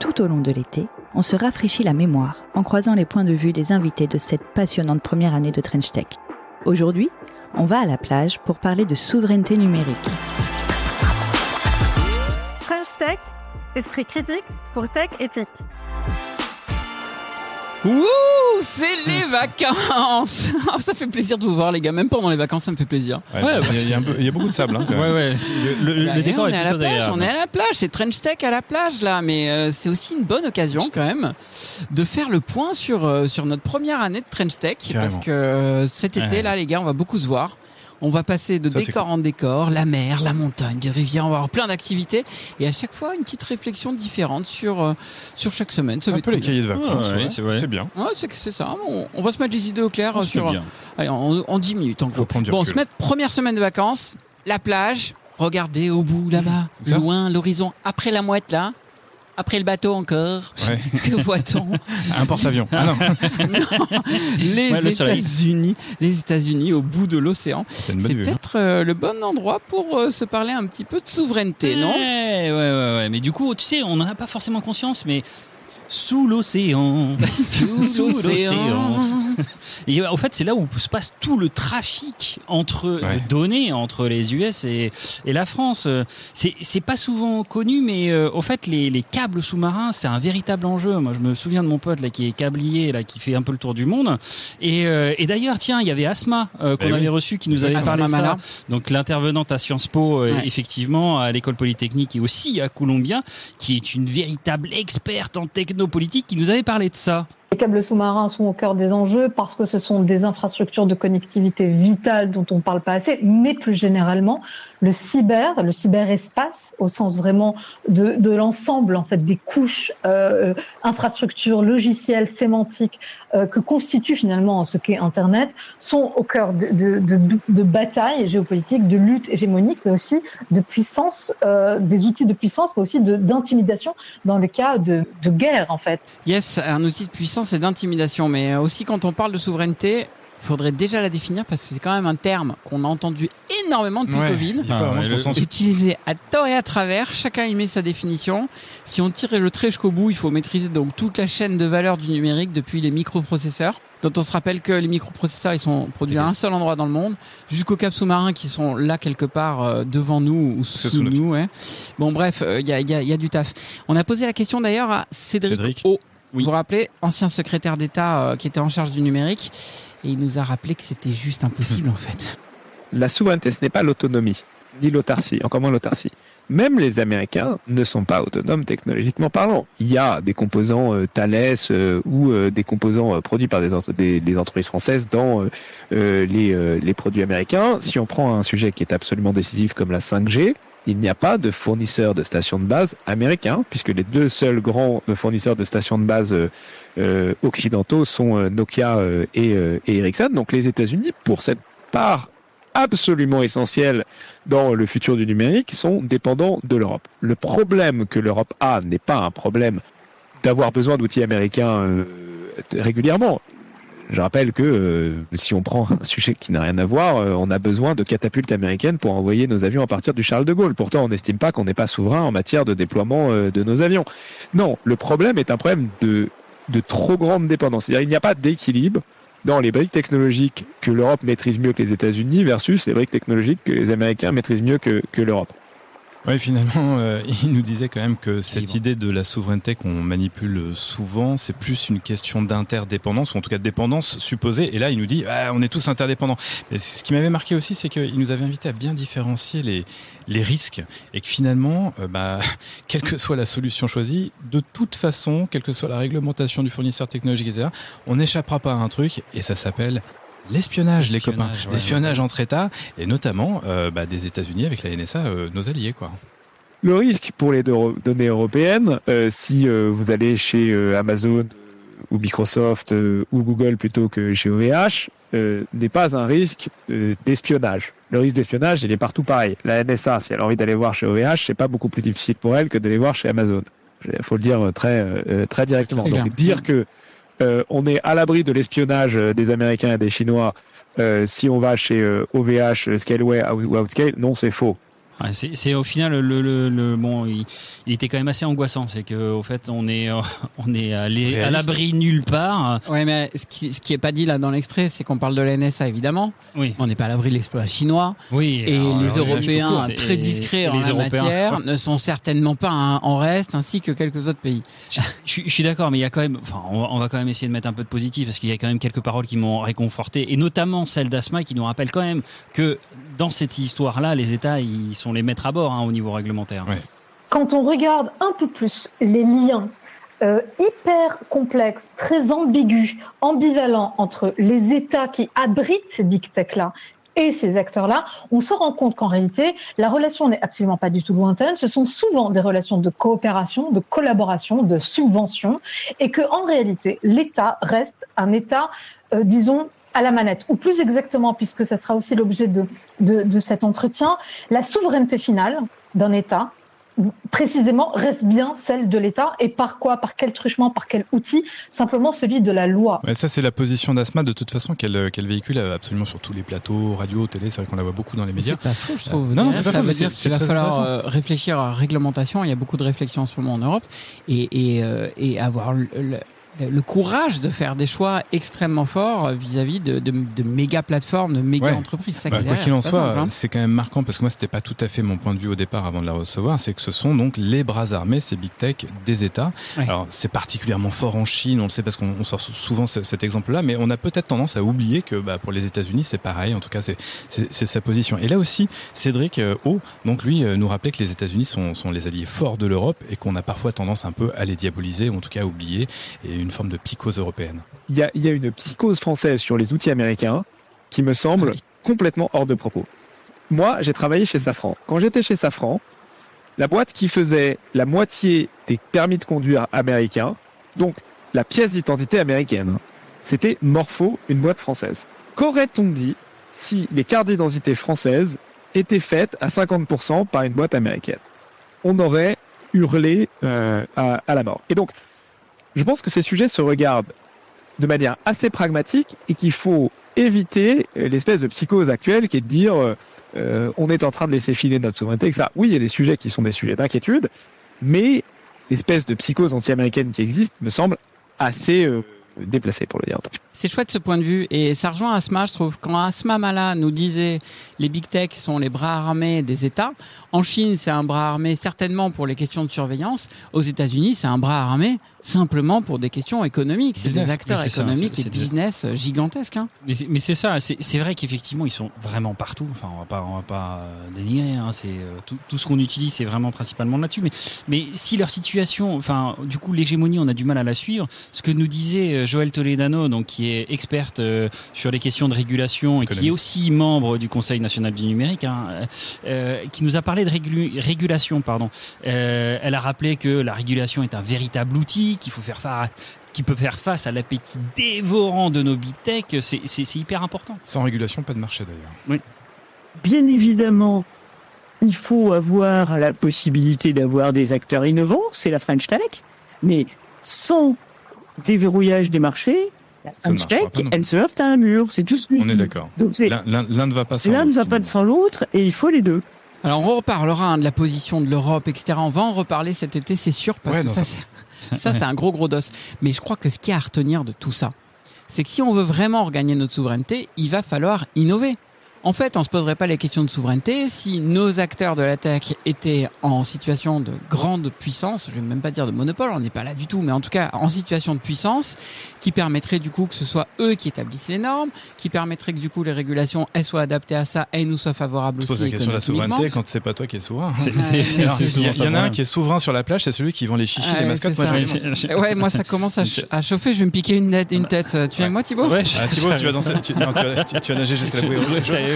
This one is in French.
tout au long de l'été, on se rafraîchit la mémoire en croisant les points de vue des invités de cette passionnante première année de Trench Tech. Aujourd'hui, on va à la plage pour parler de souveraineté numérique. Trench Tech, esprit critique pour tech éthique. Ouh, c'est les vacances. Ça fait plaisir de vous voir les gars, même pendant les vacances ça me fait plaisir. Il y a beaucoup de sable. Hein, quand même. Ouais. Le décor on est est à la plutôt plage, agréable. on est à la plage, c'est Trench Tech à la plage là, mais c'est aussi une bonne occasion quand même de faire le point sur notre première année de Trench Tech. Carrément. Parce que cet été là les gars, on va beaucoup se voir. On va passer de décor en décor, la mer, la montagne, des rivières, on va avoir plein d'activités et à chaque fois une petite réflexion différente sur chaque semaine. Ça C'est va un être peu les cool. cahiers de vacances. Ouais, c'est vrai. C'est bien. Ouais, c'est ça. On va se mettre les idées au clair C'est bien. allez, en 10 minutes en gros. Faut prendre du Bon, on recul. se met première semaine de vacances, la plage, regardez au bout là-bas, Où ça loin, l'horizon, après la mouette là, après le bateau encore. Ouais. Que voit-on? Un porte-avions. Ah non, Les États-Unis au bout de l'océan. c'est une bonne C'est vue. peut-être le bon endroit pour se parler un petit peu de souveraineté, non? Ouais. Mais du coup, tu sais, on n'en a pas forcément conscience, mais sous l'océan. Sous l'océan. Et en fait, c'est là où se passe tout le trafic entre Ouais. données entre les US et la France. C'est pas souvent connu, mais au fait, les câbles sous-marins, c'est un véritable enjeu. Moi, je me souviens de mon pote là qui est câblier, là qui fait un peu le tour du monde. Et d'ailleurs, tiens, il y avait Asma qu'on avait reçu qui nous avait Asma parlé de ça. Mala. Donc l'intervenante à Sciences Po, Ouais. effectivement, à l'école polytechnique et aussi à Columbia, qui est une véritable experte en technopolitique, qui nous avait parlé de ça. Les câbles sous-marins sont au cœur des enjeux parce que ce sont des infrastructures de connectivité vitales dont on ne parle pas assez, mais plus généralement, le cyberespace, au sens vraiment de l'ensemble en fait des couches infrastructures, logicielles, sémantiques que constitue finalement ce qu'est Internet, sont au cœur de batailles géopolitiques, de luttes hégémoniques, mais aussi de puissance, des outils de puissance, mais aussi d'intimidation dans le cas de guerre en fait. Yes, un outil de puissance et d'intimidation, mais aussi quand on parle de souveraineté, il faudrait déjà la définir parce que c'est quand même un terme qu'on a entendu énormément depuis le Covid. Il y a pas vraiment de consensus. Utilisé à tort et à travers, chacun y met sa définition. Si on tire le trait jusqu'au bout, il faut maîtriser donc toute la chaîne de valeur du numérique depuis les microprocesseurs, dont on se rappelle que les microprocesseurs ils sont produits à un seul endroit dans le monde, jusqu'aux câbles sous-marins qui sont là quelque part devant nous ou sous nous. Ouais. Bon bref, il y a du taf. On a posé la question d'ailleurs à Cédric O. Oui. Vous vous rappelez, ancien secrétaire d'État qui était en charge du numérique, et il nous a rappelé que c'était juste impossible en fait. La souveraineté, ce n'est pas l'autonomie, ni l'autarcie, encore moins l'autarcie. Même les Américains ne sont pas autonomes technologiquement parlant. Il y a des composants Thales ou des composants produits par des entreprises françaises dans les produits américains. Si on prend un sujet qui est absolument décisif comme la 5G, il n'y a pas de fournisseurs de stations de base américains, puisque les deux seuls grands fournisseurs de stations de base occidentaux sont Nokia et Ericsson. Donc les États-Unis, pour cette part absolument essentielle dans le futur du numérique, sont dépendants de l'Europe. Le problème que l'Europe a n'est pas un problème d'avoir besoin d'outils américains régulièrement. Je rappelle que si on prend un sujet qui n'a rien à voir, on a besoin de catapultes américaines pour envoyer nos avions à partir du Charles de Gaulle. Pourtant, on n'estime pas qu'on n'est pas souverain en matière de déploiement de nos avions. Non, le problème est un problème de trop grande dépendance. C'est-à-dire qu'il n'y a pas d'équilibre dans les briques technologiques que l'Europe maîtrise mieux que les États-Unis versus les briques technologiques que les Américains maîtrisent mieux que l'Europe. Ouais, finalement, il nous disait quand même que cette idée de la souveraineté qu'on manipule souvent, c'est plus une question d'interdépendance, ou en tout cas de dépendance supposée. Et là, il nous dit, on est tous interdépendants. Et ce qui m'avait marqué aussi, c'est qu'il nous avait invité à bien différencier les risques. Et que finalement, quelle que soit la solution choisie, de toute façon, quelle que soit la réglementation du fournisseur technologique, etc., on n'échappera pas à un truc, et ça s'appelle l'espionnage, les copains. Ouais, L'espionnage entre États, et notamment des États-Unis avec la NSA, nos alliés, quoi. Le risque pour les données européennes, si vous allez chez Amazon ou Microsoft ou Google plutôt que chez OVH, n'est pas un risque d'espionnage. Le risque d'espionnage, il est partout pareil. La NSA, si elle a envie d'aller voir chez OVH, c'est pas beaucoup plus difficile pour elle que d'aller voir chez Amazon. Il faut le dire très directement. Donc dire que on est à l'abri de l'espionnage des Américains et des Chinois si on va chez OVH, Scaleway ou Outscale, non, c'est faux. Ouais, c'est au final bon, il était quand même assez angoissant, c'est que au fait on est à l'abri nulle part. Ouais, mais ce qui est pas dit là dans l'extrait, c'est qu'on parle de la NSA évidemment. Oui. On n'est pas à l'abri de l'exploit chinois. Oui. Et alors, les là, Européens, je très discrets en la matière, ne sont certainement pas en reste, ainsi que quelques autres pays. Je suis d'accord, mais il y a quand même, enfin, on va quand même essayer de mettre un peu de positif parce qu'il y a quand même quelques paroles qui m'ont réconforté, et notamment celle d'Asma qui nous rappelle quand même que dans cette histoire-là, les États, ils sont les maîtres à bord au niveau réglementaire. Ouais. Quand on regarde un peu plus les liens hyper complexes, très ambigus, ambivalents entre les États qui abritent ces big tech-là et ces acteurs-là, on se rend compte qu'en réalité, la relation n'est absolument pas du tout lointaine. Ce sont souvent des relations de coopération, de collaboration, de subvention, et que en réalité, l'État reste un État, disons, à la manette, ou plus exactement, puisque ça sera aussi l'objet de cet entretien, la souveraineté finale d'un État, précisément, reste bien celle de l'État. Et par quoi? Par quel truchement? Par quel outil? Simplement celui de la loi. Ouais, ça, c'est la position d'Asma, de toute façon, qu'elle véhicule absolument sur tous les plateaux, radio, télé. C'est vrai qu'on la voit beaucoup dans les médias. C'est pas faux, je trouve. Non, c'est pas ça faux, veut mais dire qu'il va falloir réfléchir à la réglementation. Il y a beaucoup de réflexions en ce moment en Europe. Et avoir le courage de faire des choix extrêmement forts vis-à-vis de méga plateformes, de méga entreprises. C'est ça quoi qu'il en soit, c'est quand même marquant, parce que moi, c'était pas tout à fait mon point de vue au départ avant de la recevoir, c'est que ce sont donc les bras armés, ces big tech des États. Ouais. Alors, c'est particulièrement fort en Chine, on le sait parce qu'on sort souvent cet exemple-là, mais on a peut-être tendance à oublier que pour les États-Unis, c'est pareil. En tout cas, c'est sa position. Et là aussi, Cédric O, donc lui, nous rappelait que les États-Unis sont les alliés forts de l'Europe et qu'on a parfois tendance un peu à les diaboliser, ou en tout cas à oublier, et une forme de psychose européenne. Il y a une psychose française sur les outils américains qui me semble complètement hors de propos. Moi, j'ai travaillé chez Safran. Quand j'étais chez Safran, la boîte qui faisait la moitié des permis de conduire américains, donc la pièce d'identité américaine, c'était Morpho, une boîte française. Qu'aurait-on dit si les cartes d'identité françaises étaient faites à 50% par une boîte américaine? On aurait hurlé à la mort. Et donc, je pense que ces sujets se regardent de manière assez pragmatique et qu'il faut éviter l'espèce de psychose actuelle qui est de dire on est en train de laisser filer notre souveraineté, etc. Oui, il y a des sujets qui sont des sujets d'inquiétude, mais l'espèce de psychose anti-américaine qui existe me semble assez déplacée, pour le dire. C'est chouette ce point de vue, et ça rejoint Asma, je trouve. Quand Asma Mala nous disait les big tech sont les bras armés des États, en Chine c'est un bras armé certainement pour les questions de surveillance, aux États-Unis c'est un bras armé simplement pour des questions économiques. C'est des acteurs économiques et business gigantesques. Hein. Mais c'est ça, c'est vrai qu'effectivement ils sont vraiment partout. Enfin, on va pas dénigrer. Hein. C'est tout ce qu'on utilise, c'est vraiment principalement là-dessus. Mais si leur situation, enfin, du coup l'hégémonie, on a du mal à la suivre. Ce que nous disait Joël Toledano, donc qui est experte sur les questions de régulation et qui est aussi membre du Conseil national du numérique, qui nous a parlé de régulation. Elle a rappelé que la régulation est un véritable outil qui peut faire face à l'appétit dévorant de nos big tech. C'est hyper important. Sans régulation, pas de marché d'ailleurs. Oui. Bien évidemment, il faut avoir la possibilité d'avoir des acteurs innovants, c'est la French Tech, mais sans déverrouillage des marchés, la French Tech, elle se heurte à un mur. C'est tout ce que on est d'accord. L'un ne va pas sans l'autre. L'un ne va pas sans l'autre, et il faut les deux. Alors on reparlera de la position de l'Europe, etc. On va en reparler cet été, c'est sûr, parce que ça c'est un gros dos. Mais je crois que ce qu'il y a à retenir de tout ça, c'est que si on veut vraiment regagner notre souveraineté, il va falloir innover. En fait, on se poserait pas les questions de souveraineté si nos acteurs de la tech étaient en situation de grande puissance, je vais même pas dire de monopole, on n'est pas là du tout, mais en tout cas en situation de puissance, qui permettrait du coup que ce soit eux qui établissent les normes, qui permettrait que du coup les régulations elles soient adaptées à ça et nous soient favorables aussi. Tu poses la question de la souveraineté quand c'est pas toi qui es souverain. Il y en a un qui est souverain sur la plage, c'est celui qui vend les chichis, les mascottes. Moi ça commence à chauffer, je vais me piquer une tête. Tu viens avec moi Thibaut? Ouais. Thibaut, tu vas danser, tu vas nager jusqu'à la bouée.